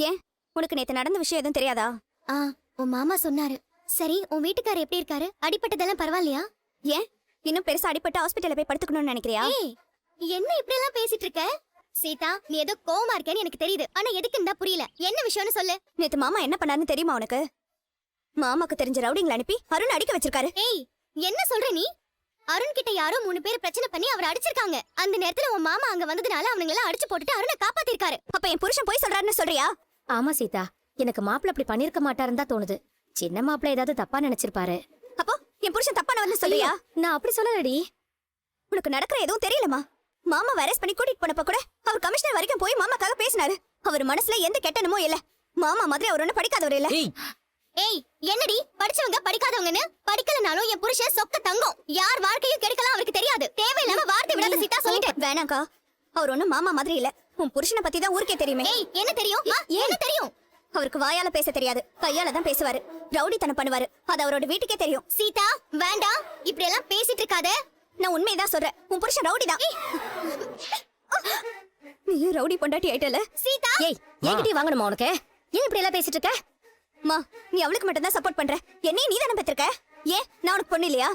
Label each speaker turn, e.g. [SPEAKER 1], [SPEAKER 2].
[SPEAKER 1] ஏன் உனக்கு நேத்து நடந்த விஷயம் எதுவும் தெரியாதா?
[SPEAKER 2] உன் மாமா சொன்னாரு. சரி, உன் வீட்டுக்காரர் எப்படி இருக்காரு? அடிபட்டதெல்லாம் பரவாயில்லையா?
[SPEAKER 1] ஏன் இன்னும் பெருசா அடிபட்டு ஹாஸ்பிட்டல்ல போய் படுத்துக்கணும்னு நினைக்கிறியா?
[SPEAKER 2] ஏய், என்ன இப்படி எல்லாம் பேசிட்டு இருக்க? சீதா, நீ ஏதோ கோவமா இருக்கேன்னு எனக்கு தெரியுது. ஆனா எதுக்குன்னு தான் புரியல. என்ன விஷயம்னு சொல்லு.
[SPEAKER 1] நேத்து மாமா என்ன பண்ணாருன்னு தெரியுமா உனக்கு? மாமாக்கு தெரிஞ்ச ரவுடிங்களை அனுப்பி அருண் அடிக்க வச்சிருக்காரு.
[SPEAKER 2] ஏய், என்ன சொல்ற நீ? அருண் கிட்ட யாரோ 3 பேர் பிரச்சனை பண்ணி அவரை அடிச்சிருக்காங்க. அந்த நேரத்துல உன் மாமா அங்க வந்ததுனால அவனுங்க எல்லாம் அடிச்சு போட்டுட்டு அருணை காப்பாத்திருக்காரு.
[SPEAKER 1] அப்ப என் புருஷன் போய் சொல்றாருன்னு சொல்றியா?
[SPEAKER 3] ஆமா சீதா, எனக்கு மாப்பிள்ள அப்படி பண்ணிருக்க மாட்டாருன்னு தான் தோணுது. சின்ன மாப்பிள்ள ஏதாவது தப்பா நினைச்சிருப்பாரு.
[SPEAKER 1] அப்போ என் புருஷன் தப்பானவன்னு சொல்றியா?
[SPEAKER 3] நான் அப்படி சொல்லலடி.
[SPEAKER 1] உனக்கு நடக்கிற எதுவும் தெரியலமா? மாமா அரெஸ்ட் பண்ணி கூட்டிட்டு போனப்ப கூட அவர் கமிஷனர் வரைக்கும் போய் மாமாக்காக பேசினாரு. அவர் மனசுல எந்த கெட்டனமோ இல்ல. மாமா மாதிரி அவர் ஒண்ணு படிக்காதவர் இல்ல.
[SPEAKER 2] ஏய், என்னடி படிச்சவங்க படிக்காதவங்கன்னு? படிக்கலனாலும் என் புருஷன் சொக்க தங்கம். யார் வாழ்க்கையும் கெடுக்கலாம் அவருக்கு தெரியாது. தேவையில்லாம வார்த்தை விடாத சீதா, சொல்லிட்டேன்.
[SPEAKER 1] வேணாக்கா, அவர் ஒண்ணும் மாமா மாதிரி இல்ல. உன் புருஷனை பத்தி தான் ஊருக்கே தெரியுமே.
[SPEAKER 2] ஏய், என்ன தெரியும்? என்ன தெரியும்?
[SPEAKER 1] அவருக்கு வாயால பேச தெரியாது, கையால தான் பேசுவாரு. ரவுடித்தனம் பண்ணுவாரு. அது அவரோட வீட்டுக்கே தெரியும்.
[SPEAKER 2] சீதா, வேண்டாம், இப்படி எல்லாம் பேசிட்டு இருக்காத.
[SPEAKER 1] நான் உண்மையதான் சொல்றேன். உன் புருஷன் ரவுடி தான். நீயும் ரவுடி பொண்டாட்டி ஆயிட்டல.
[SPEAKER 2] சீதா,
[SPEAKER 3] ஏய், என்கிட்ட வாங்கணுமா உனக்கு? ஏன் இப்படி எல்லாம் பேசிட்டு இருக்க?
[SPEAKER 1] மா, நீ அவளுக்கு மட்டும் தான் சப்போர்ட் பண்ற. என்னையும் நீ தானே பெற்றிருக்க. ஏன் நான் உனக்கு பொண்ணு இல்லையா?